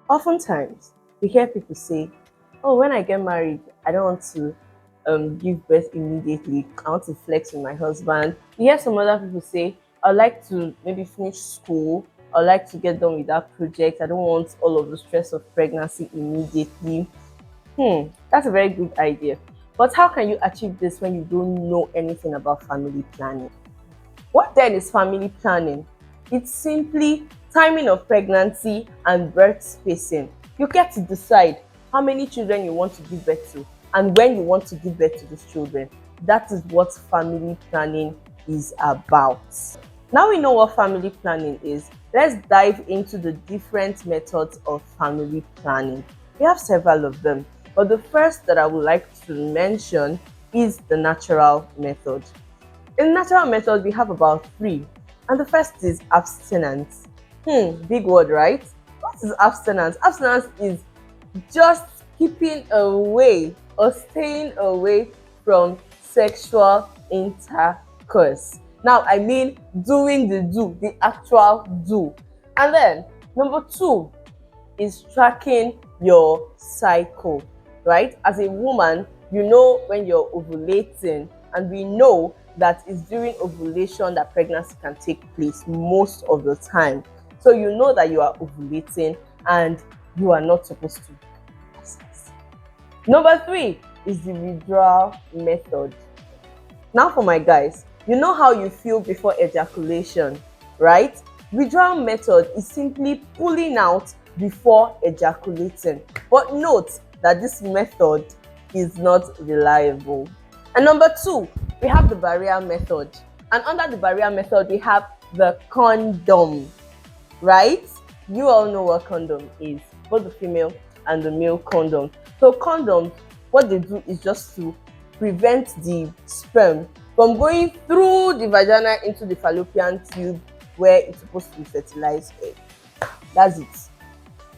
Oftentimes, we hear people say, "Oh, when I get married, I don't want to give birth immediately. I want to flex with my husband." You hear some other people say, "I'd like to maybe finish school. I'd like to get done with that project. I don't want all of the stress of pregnancy immediately." That's a very good idea. But how can you achieve this when you don't know anything about family planning? What then is family planning? It's simply timing of pregnancy and birth spacing. You get to decide how many children you want to give birth to and when you want to give birth to these children. That is what family planning is about. Now we know what family planning is. Let's dive into the different methods of family planning. We have several of them, but the first that I would like to mention is the natural method. In natural method, we have about three, and the first is abstinence. Big word, right? What is abstinence? Abstinence is just keeping away or staying away from sexual intercourse. Now, I mean doing the actual do. And then number two is tracking your cycle, right? As a woman, you know when you're ovulating, and we know that it's during ovulation that pregnancy can take place most of the time. So you know that you are ovulating and you are not supposed to have sex. Number three is the withdrawal method. Now for my guys, you know how you feel before ejaculation, right? Withdrawal method is simply pulling out before ejaculating. But note that this method is not reliable. And number two, we have the barrier method. And under the barrier method, we have the condom, right? You all know what condom is, both the female and the male condom. So condoms, what they do is just to prevent the sperm from going through the vagina into the fallopian tube where it's supposed to be fertilized egg. That's it.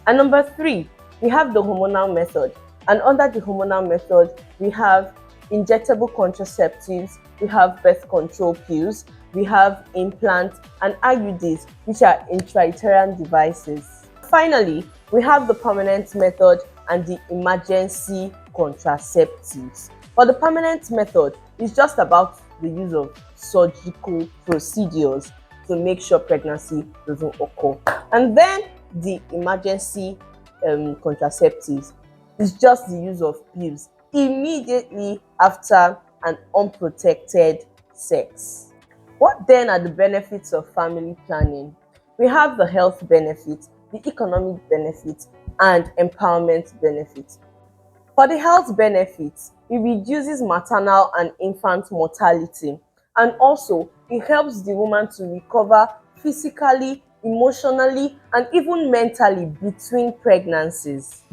And number three, we have the hormonal method. And under the hormonal method, we have injectable contraceptives, we have birth control pills, we have implants and IUDs, which are intrauterine devices. Finally, we have the permanent method and the emergency contraceptives. For the permanent method, it's just about the use of surgical procedures to make sure pregnancy doesn't occur. And then the emergency contraceptives is just the use of pills immediately after an unprotected sex. What then are the benefits of family planning? We have the health benefits, the economic benefits, and empowerment benefits. For the health benefits, it reduces maternal and infant mortality, and also it helps the woman to recover physically, emotionally, and even mentally between pregnancies.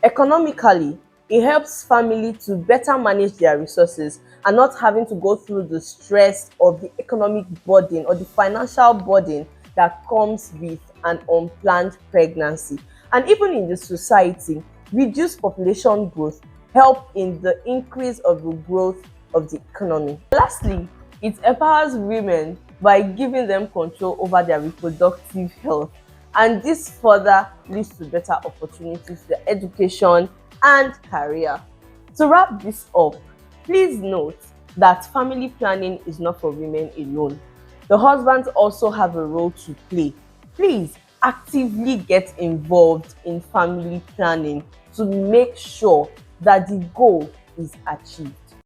Economically, it helps family to better manage their resources and not having to go through the stress of the economic burden or the financial burden that comes with an unplanned pregnancy. And even in the society, reduce population growth help in the increase of the growth of the economy. Lastly, it empowers women by giving them control over their reproductive health, and this further leads to better opportunities for education and career. To wrap this up, please note that family planning is not for women alone. The husbands also have a role to play. Please actively get involved in family planning to make sure that the goal is achieved.